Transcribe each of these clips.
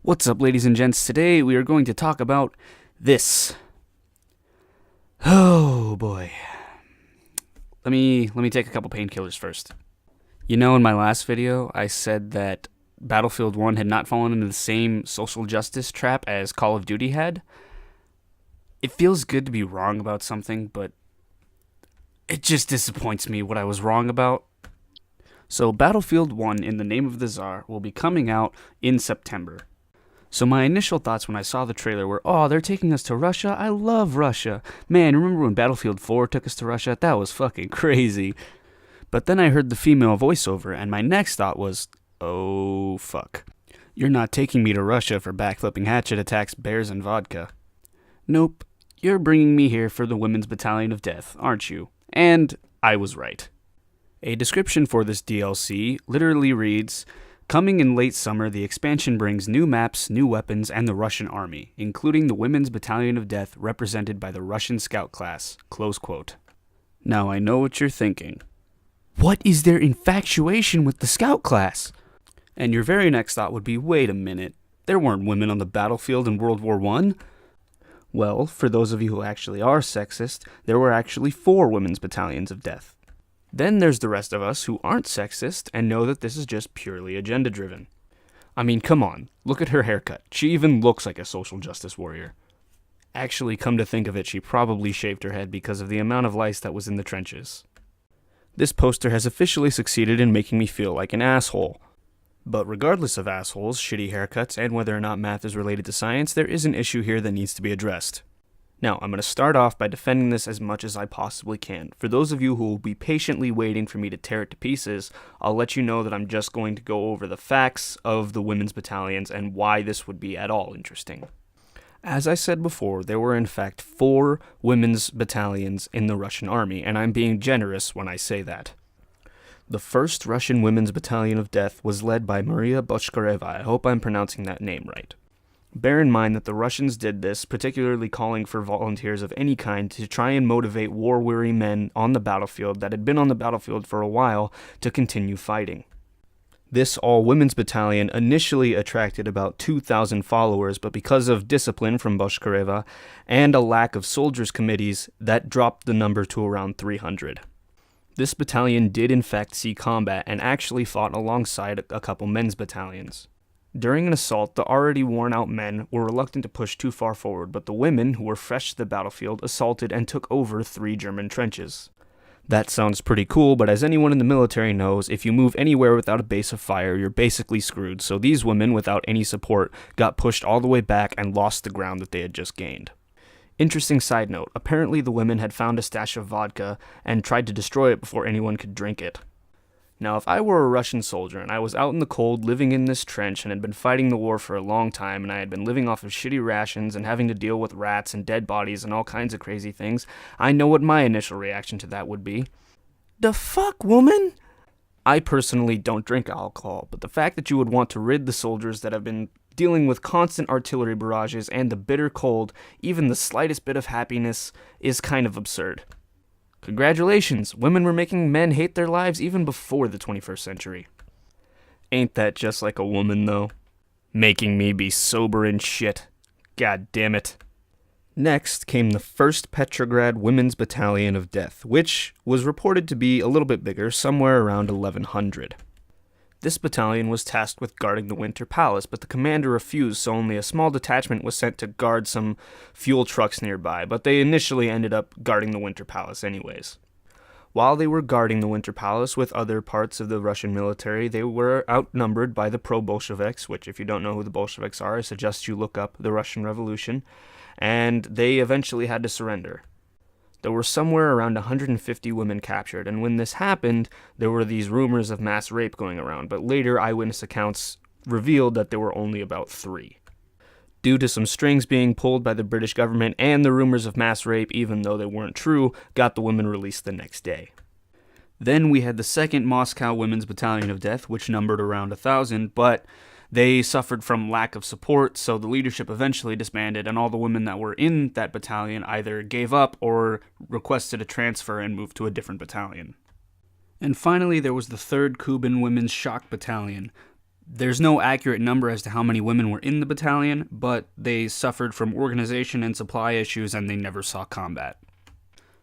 What's up, ladies and gents? Today we are going to talk about this. Oh boy. Let me take a couple painkillers first. You know, in my last video, I said that Battlefield 1 had not fallen into the same social justice trap as Call of Duty had. It feels good to be wrong about something, but it just disappoints me what I was wrong about. So Battlefield 1, In the Name of the Tsar, will be coming out in September. So my initial thoughts when I saw the trailer were, oh, they're taking us to Russia? I love Russia. Man, remember when Battlefield 4 took us to Russia? That was fucking crazy. But then I heard the female voiceover, and my next thought was, oh, fuck. You're not taking me to Russia for backflipping hatchet attacks, bears, and vodka. Nope, you're bringing me here for the Women's Battalion of Death, aren't you? And I was right. A description for this DLC literally reads, coming in late summer, the expansion brings new maps, new weapons, and the Russian army, including the Women's Battalion of Death represented by the Russian Scout class. Close quote. Now I know what you're thinking. What is their infatuation with the Scout class? And your very next thought would be, wait a minute, there weren't women on the battlefield in World War I? Well, for those of you who actually are sexist, there were actually 4 Women's Battalions of Death. Then there's the rest of us who aren't sexist and know that this is just purely agenda-driven. I mean, come on, look at her haircut. She even looks like a social justice warrior. Actually, come to think of it, she probably shaved her head because of the amount of lice that was in the trenches. This poster has officially succeeded in making me feel like an asshole. But regardless of assholes, shitty haircuts, and whether or not math is related to science, there is an issue here that needs to be addressed. Now, I'm going to start off by defending this as much as I possibly can. For those of you who will be patiently waiting for me to tear it to pieces, I'll let you know that I'm just going to go over the facts of the women's battalions and why this would be at all interesting. As I said before, there were in fact 4 women's battalions in the Russian army, and I'm being generous when I say that. The first Russian Women's Battalion of Death was led by Maria Bochkareva. I hope I'm pronouncing that name right. Bear in mind that the Russians did this, particularly calling for volunteers of any kind to try and motivate war-weary men on the battlefield that had been on the battlefield for a while to continue fighting. This all-women's battalion initially attracted about 2,000 followers, but because of discipline from Bochkareva and a lack of soldiers' committees, that dropped the number to around 300. This battalion did in fact see combat and actually fought alongside a couple men's battalions. During an assault, the already worn-out men were reluctant to push too far forward, but the women, who were fresh to the battlefield, assaulted and took over 3 German trenches. That sounds pretty cool, but as anyone in the military knows, if you move anywhere without a base of fire, you're basically screwed, so these women, without any support, got pushed all the way back and lost the ground that they had just gained. Interesting side note, apparently the women had found a stash of vodka and tried to destroy it before anyone could drink it. Now, if I were a Russian soldier and I was out in the cold living in this trench and had been fighting the war for a long time and I had been living off of shitty rations and having to deal with rats and dead bodies and all kinds of crazy things, I know what my initial reaction to that would be. The fuck, woman? I personally don't drink alcohol, but the fact that you would want to rid the soldiers that have been dealing with constant artillery barrages and the bitter cold, even the slightest bit of happiness, is kind of absurd. Congratulations, women were making men hate their lives even before the 21st century. Ain't that just like a woman, though? Making me be sober and shit. God damn it. Next came the 1st Petrograd Women's Battalion of Death, which was reported to be a little bit bigger, somewhere around 1,100. This battalion was tasked with guarding the Winter Palace, but the commander refused, so only a small detachment was sent to guard some fuel trucks nearby, but they initially ended up guarding the Winter Palace anyways. While they were guarding the Winter Palace with other parts of the Russian military, they were outnumbered by the pro-Bolsheviks, which if you don't know who the Bolsheviks are, I suggest you look up the Russian Revolution, and they eventually had to surrender. There were somewhere around 150 women captured, and when this happened, there were these rumors of mass rape going around, but later eyewitness accounts revealed that there were only about 3. Due to some strings being pulled by the British government and the rumors of mass rape, even though they weren't true, got the women released the next day. Then we had the 2nd Moscow Women's Battalion of Death, which numbered around 1,000, but they suffered from lack of support, so the leadership eventually disbanded, and all the women that were in that battalion either gave up or requested a transfer and moved to a different battalion. And finally, there was the 3rd Kuban Women's Shock Battalion. There's no accurate number as to how many women were in the battalion, but they suffered from organization and supply issues and they never saw combat.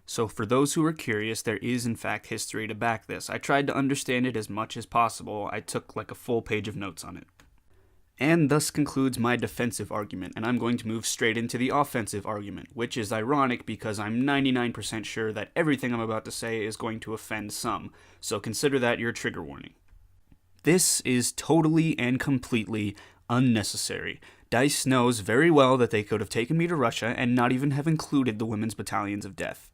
So for those who are curious, there is in fact history to back this. I tried to understand it as much as possible. I took like a full page of notes on it. And thus concludes my defensive argument, and I'm going to move straight into the offensive argument, which is ironic because I'm 99% sure that everything I'm about to say is going to offend some, so consider that your trigger warning. This is totally and completely unnecessary. DICE knows very well that they could have taken me to Russia and not even have included the women's battalions of death.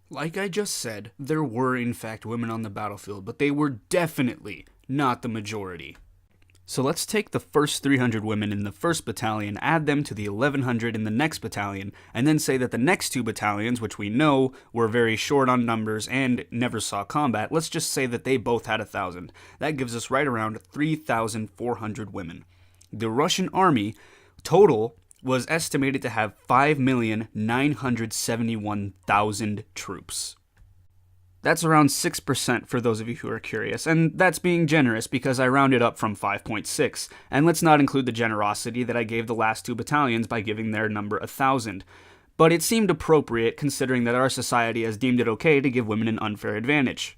Like I just said, there were in fact women on the battlefield, but they were definitely not the majority. So let's take the first 300 women in the first battalion, add them to the 1100 in the next battalion, and then say that the next two battalions, which we know were very short on numbers and never saw combat, let's just say that they both had 1,000. That gives us right around 3,400 women. The Russian army total was estimated to have 5,971,000 troops. That's around 6% for those of you who are curious, and that's being generous because I rounded up from 5.6, and let's not include the generosity that I gave the last two battalions by giving their number 1,000. But it seemed appropriate considering that our society has deemed it okay to give women an unfair advantage.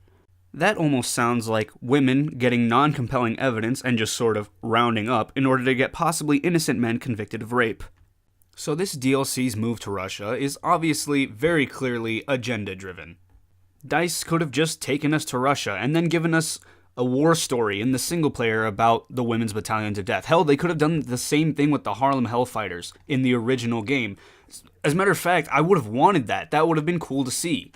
That almost sounds like women getting non-compelling evidence and just sort of rounding up in order to get possibly innocent men convicted of rape. So this DLC's move to Russia is obviously very clearly agenda-driven. DICE could have just taken us to Russia and then given us a war story in the single player about the women's battalions of death. Hell, they could have done the same thing with the Harlem Hellfighters in the original game. As a matter of fact, I would have wanted that. That would have been cool to see.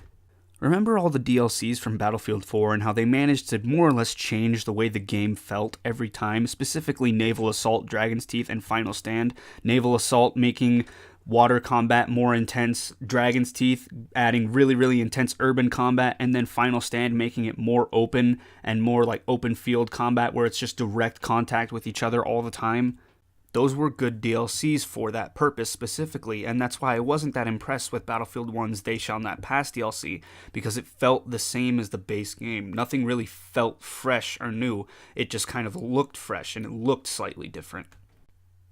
Remember all the DLCs from Battlefield 4 and how they managed to more or less change the way the game felt every time, specifically Naval Assault, Dragon's Teeth, and Final Stand? Naval Assault making water combat more intense, Dragon's Teeth adding really, really intense urban combat, and then Final Stand making it more open and more like open field combat where it's just direct contact with each other all the time. Those were good DLCs for that purpose specifically, and that's why I wasn't that impressed with Battlefield 1's They Shall Not Pass DLC, because it felt the same as the base game. Nothing really felt fresh or new, it just kind of looked fresh and it looked slightly different.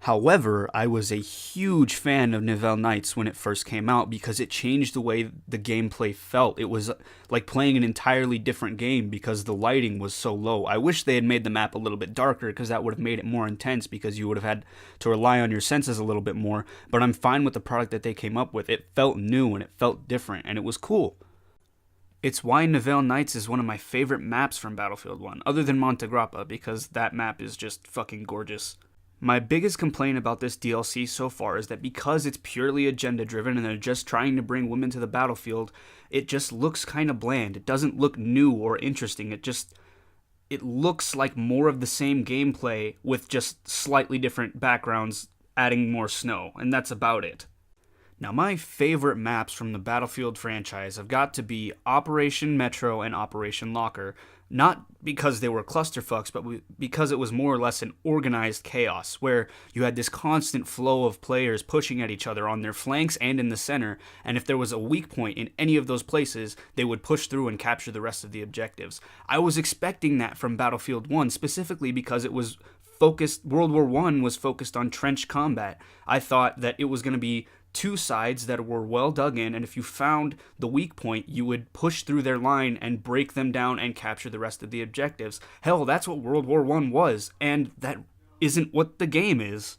However, I was a huge fan of Nouvelle Knights when it first came out because it changed the way the gameplay felt. It was like playing an entirely different game because the lighting was so low. I wish they had made the map a little bit darker because that would have made it more intense because you would have had to rely on your senses a little bit more, but I'm fine with the product that they came up with. It felt new and it felt different and it was cool. It's why Nouvelle Knights is one of my favorite maps from Battlefield 1, other than Monte Grappa, because that map is just fucking gorgeous. My biggest complaint about this DLC so far is that because it's purely agenda-driven and they're just trying to bring women to the battlefield, it just looks kind of bland. It doesn't look new or interesting. It looks like more of the same gameplay with just slightly different backgrounds adding more snow, and that's about it. Now, my favorite maps from the Battlefield franchise have got to be Operation Metro and Operation Locker, not because they were clusterfucks, but because it was more or less an organized chaos, where you had this constant flow of players pushing at each other on their flanks and in the center, and if there was a weak point in any of those places, they would push through and capture the rest of the objectives. I was expecting that from Battlefield 1, specifically because it was focused, World War I was focused on trench combat. I thought that it was going to be two sides that were well dug in, and if you found the weak point, you would push through their line and break them down and capture the rest of the objectives. Hell, that's what World War I was, and that isn't what the game is.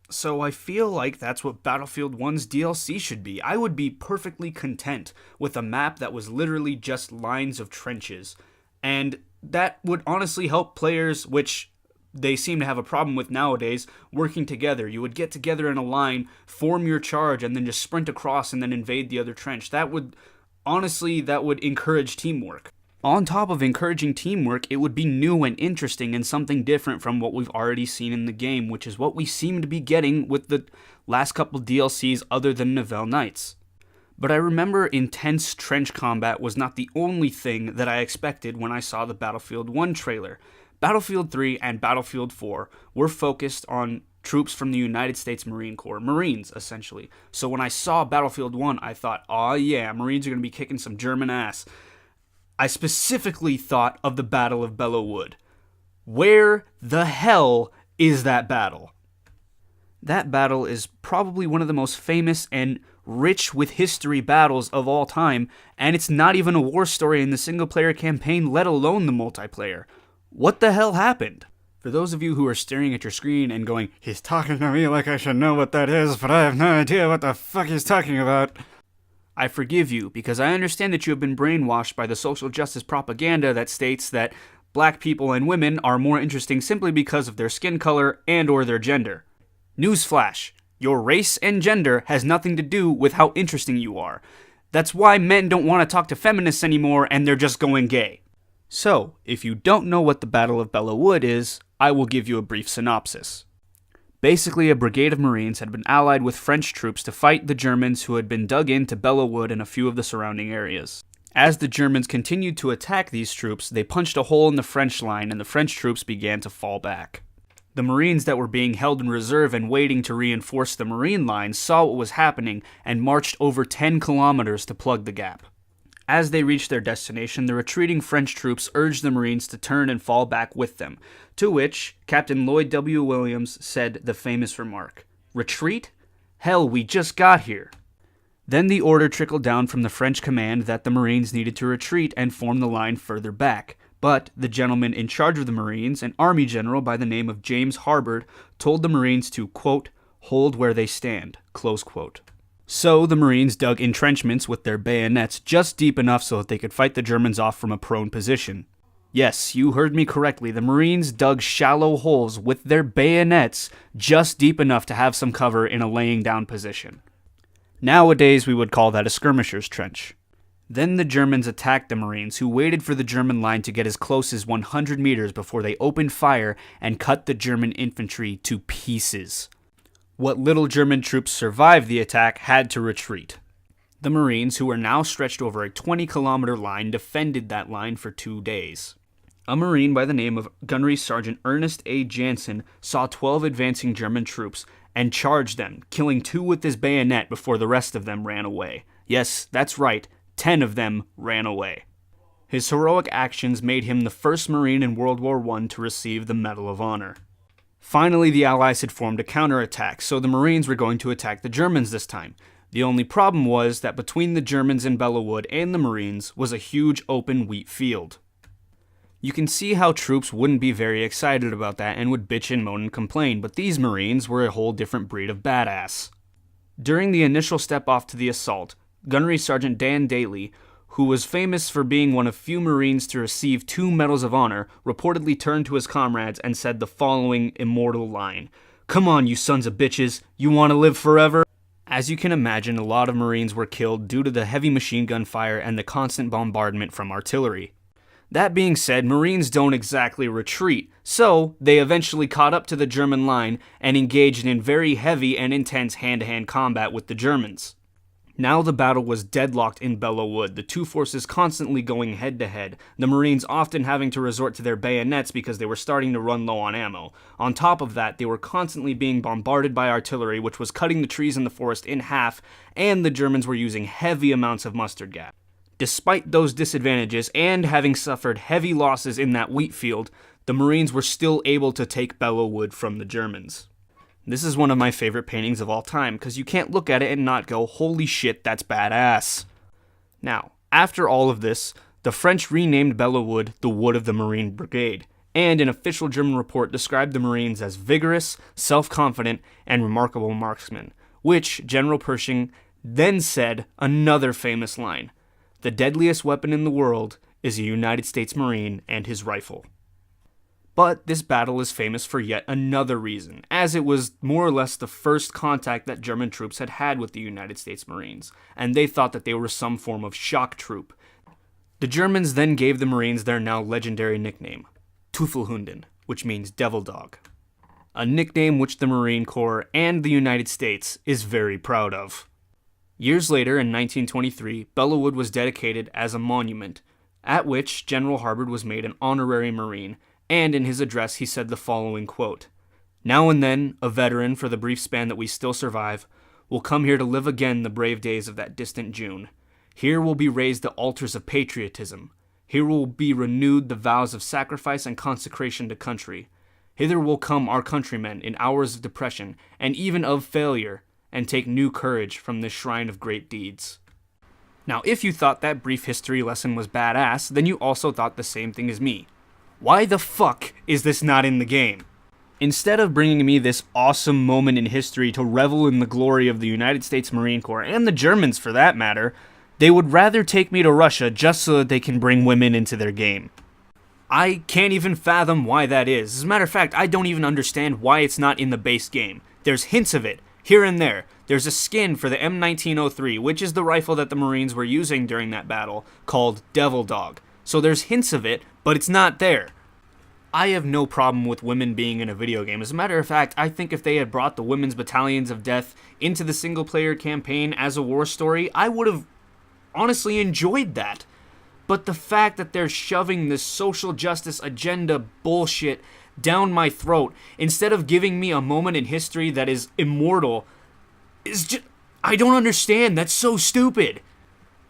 So I feel like that's what Battlefield 1's DLC should be. I would be perfectly content with a map that was literally just lines of trenches, and that would honestly help players, which they seem to have a problem with nowadays, working together. You would get together in a line, form your charge, and then just sprint across and then invade the other trench. That would encourage teamwork. On top of encouraging teamwork, it would be new and interesting and something different from what we've already seen in the game, which is what we seem to be getting with the last couple DLCs other than Nouvelle Knights. But I remember intense trench combat was not the only thing that I expected when I saw the Battlefield 1 trailer. Battlefield 3 and Battlefield 4 were focused on troops from the United States Marine Corps, Marines, essentially. So when I saw Battlefield 1, I thought, oh yeah, Marines are going to be kicking some German ass. I specifically thought of the Battle of Belleau Wood. Where the hell is that battle? That battle is probably one of the most famous and rich with history battles of all time, and it's not even a war story in the single-player campaign, let alone the multiplayer. What the hell happened? For those of you who are staring at your screen and going, "He's talking to me like I should know what that is, but I have no idea what the fuck he's talking about," I forgive you, because I understand that you have been brainwashed by the social justice propaganda that states that black people and women are more interesting simply because of their skin color and or their gender. Newsflash, your race and gender has nothing to do with how interesting you are. That's why men don't want to talk to feminists anymore and they're just going gay. So, if you don't know what the Battle of Belleau Wood is, I will give you a brief synopsis. Basically, a brigade of Marines had been allied with French troops to fight the Germans who had been dug into Belleau Wood and a few of the surrounding areas. As the Germans continued to attack these troops, they punched a hole in the French line and the French troops began to fall back. The Marines that were being held in reserve and waiting to reinforce the Marine lines saw what was happening and marched over 10 kilometers to plug the gap. As they reached their destination, the retreating French troops urged the Marines to turn and fall back with them, to which Captain Lloyd W. Williams said the famous remark, "Retreat? Hell, we just got here." Then the order trickled down from the French command that the Marines needed to retreat and form the line further back. But the gentleman in charge of the Marines, an Army general by the name of James Harbord, told the Marines to, quote, "hold where they stand," close quote. So the Marines dug entrenchments with their bayonets just deep enough so that they could fight the Germans off from a prone position. Yes, you heard me correctly. The Marines dug shallow holes with their bayonets just deep enough to have some cover in a laying down position. Nowadays, we would call that a skirmisher's trench. Then the Germans attacked the Marines, who waited for the German line to get as close as 100 meters before they opened fire and cut the German infantry to pieces. What little German troops survived the attack had to retreat. The Marines, who were now stretched over a 20-kilometer line, defended that line for 2 days. A Marine by the name of Gunnery Sergeant Ernest A. Jansen saw 12 advancing German troops and charged them, killing 2 with his bayonet before the rest of them ran away. Yes, that's right, 10 of them ran away. His heroic actions made him the first Marine in World War I to receive the Medal of Honor. Finally, the Allies had formed a counterattack, so the Marines were going to attack the Germans this time. The only problem was that between the Germans in Belleau Wood and the Marines was a huge open wheat field. You can see how troops wouldn't be very excited about that and would bitch and moan and complain, but these Marines were a whole different breed of badass. During the initial step off to the assault, Gunnery Sergeant Dan Daly, who was famous for being one of few Marines to receive 2 Medals of Honor, reportedly turned to his comrades and said the following immortal line, "Come on, you sons of bitches, you want to live forever?" As you can imagine, a lot of Marines were killed due to the heavy machine gun fire and the constant bombardment from artillery. That being said, Marines don't exactly retreat, so they eventually caught up to the German line and engaged in very heavy and intense hand-to-hand combat with the Germans. Now the battle was deadlocked in Belleau Wood, the two forces constantly going head-to-head, the Marines often having to resort to their bayonets because they were starting to run low on ammo. On top of that, they were constantly being bombarded by artillery, which was cutting the trees in the forest in half, and the Germans were using heavy amounts of mustard gas. Despite those disadvantages, and having suffered heavy losses in that wheat field, the Marines were still able to take Belleau Wood from the Germans. This is one of my favorite paintings of all time, because you can't look at it and not go, holy shit, that's badass. Now, after all of this, the French renamed Belleau Wood the Wood of the Marine Brigade, and an official German report described the Marines as vigorous, self-confident, and remarkable marksmen, which General Pershing then said another famous line, "The deadliest weapon in the world is a United States Marine and his rifle." But this battle is famous for yet another reason, as it was more or less the first contact that German troops had had with the United States Marines, and they thought that they were some form of shock troop. The Germans then gave the Marines their now legendary nickname, Teufelhunden, which means devil dog. A nickname which the Marine Corps and the United States is very proud of. Years later, in 1923, Belleau Wood was dedicated as a monument, at which General Harbord was made an honorary Marine, and in his address he said the following quote, "Now and then, a veteran for the brief span that we still survive, will come here to live again the brave days of that distant June. Here will be raised the altars of patriotism. Here will be renewed the vows of sacrifice and consecration to country. Hither will come our countrymen in hours of depression, and even of failure, and take new courage from this shrine of great deeds. Now, if you thought that brief history lesson was badass, then you also thought the same thing as me. Why the fuck is this not in the game? Instead of bringing me this awesome moment in history to revel in the glory of the United States Marine Corps, and the Germans for that matter, they would rather take me to Russia just so that they can bring women into their game. I can't even fathom why that is. As a matter of fact, I don't even understand why it's not in the base game. There's hints of it, here and there. There's a skin for the M1903, which is the rifle that the Marines were using during that battle, called Devil Dog. So there's hints of it, but it's not there. I have no problem with women being in a video game. As a matter of fact, I think if they had brought the Women's Battalions of Death into the single-player campaign as a war story, I would have honestly enjoyed that. But the fact that they're shoving this social justice agenda bullshit down my throat instead of giving me a moment in history that is immortal is just... I don't understand. That's so stupid.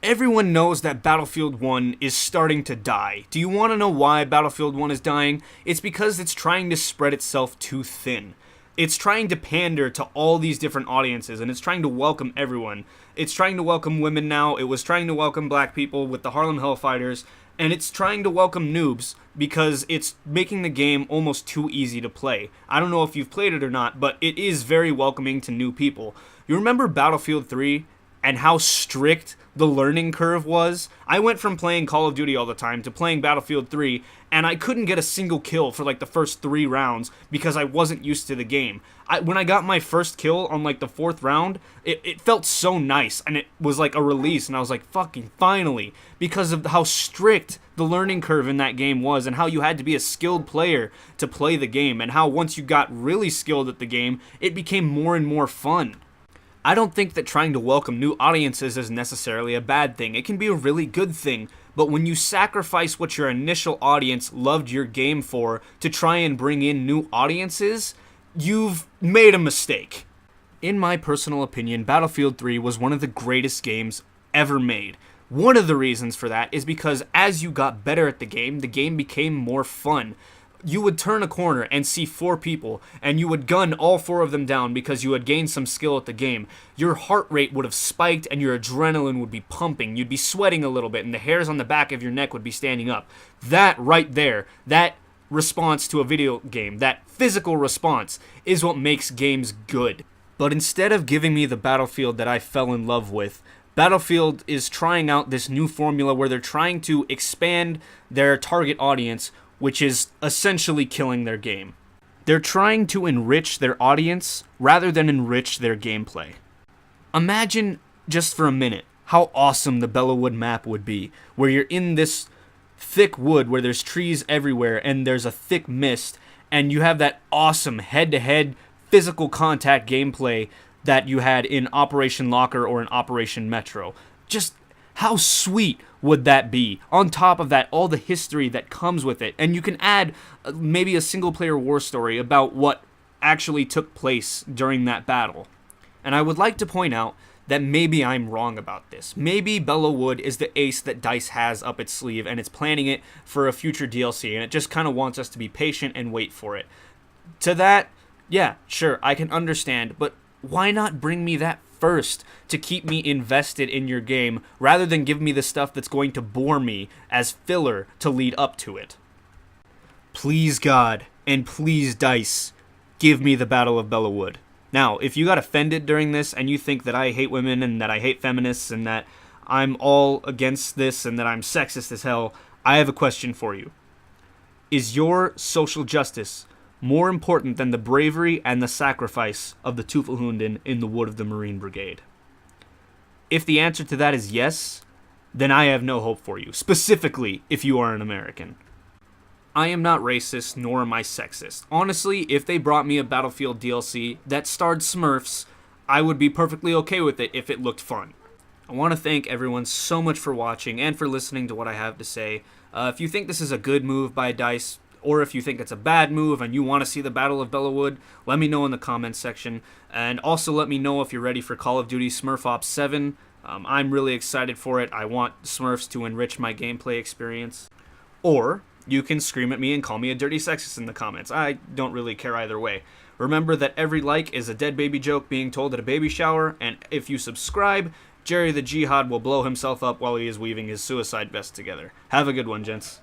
Everyone knows that Battlefield 1 is starting to die. Do you want to know why Battlefield 1 is dying? It's because it's trying to spread itself too thin. It's trying to pander to all these different audiences, and it's trying to welcome everyone. It's trying to welcome women now. It was trying to welcome black people with the Harlem Hellfighters, and it's trying to welcome noobs because it's making the game almost too easy to play. I don't know if you've played it or not, but it is very welcoming to new people. You remember Battlefield 3 and how strict the learning curve was? I went from playing Call of Duty all the time to playing Battlefield 3, and I couldn't get a single kill for like the first 3 rounds because I wasn't used to the game. When I got my first kill on like the 4th round, it felt so nice, and it was like a release, and I was like, fucking finally, because of how strict the learning curve in that game was, and how you had to be a skilled player to play the game, and how once you got really skilled at the game, it became more and more fun. I don't think that trying to welcome new audiences is necessarily a bad thing. It can be a really good thing, but when you sacrifice what your initial audience loved your game for to try and bring in new audiences, you've made a mistake. In my personal opinion, Battlefield 3 was one of the greatest games ever made. One of the reasons for that is because as you got better at the game became more fun. You would turn a corner and see 4 people, and you would gun all 4 of them down because you had gained some skill at the game. Your heart rate would have spiked and your adrenaline would be pumping. You'd be sweating a little bit, and the hairs on the back of your neck would be standing up. That right there, that response to a video game, that physical response, is what makes games good. But instead of giving me the Battlefield that I fell in love with, Battlefield is trying out this new formula where they're trying to expand their target audience, which is essentially killing their game. They're trying to enrich their audience rather than enrich their gameplay. Imagine, just for a minute, how awesome the Bellawood map would be, where you're in this thick wood where there's trees everywhere and there's a thick mist, and you have that awesome head-to-head physical contact gameplay that you had in Operation Locker or in Operation Metro. Just how sweet would that be? On top of that, all the history that comes with it. And you can add maybe a single-player war story about what actually took place during that battle. And I would like to point out that maybe I'm wrong about this. Maybe Bellawood is the ace that DICE has up its sleeve, and it's planning it for a future DLC, and it just kind of wants us to be patient and wait for it. To that, yeah, sure, I can understand, but why not bring me that first to keep me invested in your game rather than give me the stuff that's going to bore me as filler to lead up to it? Please God, and please DICE, give me the Battle of Bellawood. Now, if you got offended during this and you think that I hate women and that I hate feminists and that I'm all against this and that I'm sexist as hell, I have a question for you. Is your social justice more important than the bravery and the sacrifice of the Teufelhunden in the wood of the Marine Brigade? If the answer to that is yes, then I have no hope for you, specifically if you are an American. I am not racist, nor am I sexist. Honestly, if they brought me a Battlefield DLC that starred Smurfs, I would be perfectly okay with it if it looked fun. I want to thank everyone so much for watching and for listening to what I have to say. If you think this is a good move by DICE, or if you think it's a bad move and you want to see the Battle of Bellawood, let me know in the comments section. And also let me know if you're ready for Call of Duty Smurf Ops 7. I'm really excited for it. I want Smurfs to enrich my gameplay experience. Or you can scream at me and call me a dirty sexist in the comments. I don't really care either way. Remember that every like is a dead baby joke being told at a baby shower, and if you subscribe, Jerry the Jihad will blow himself up while he is weaving his suicide vest together. Have a good one, gents.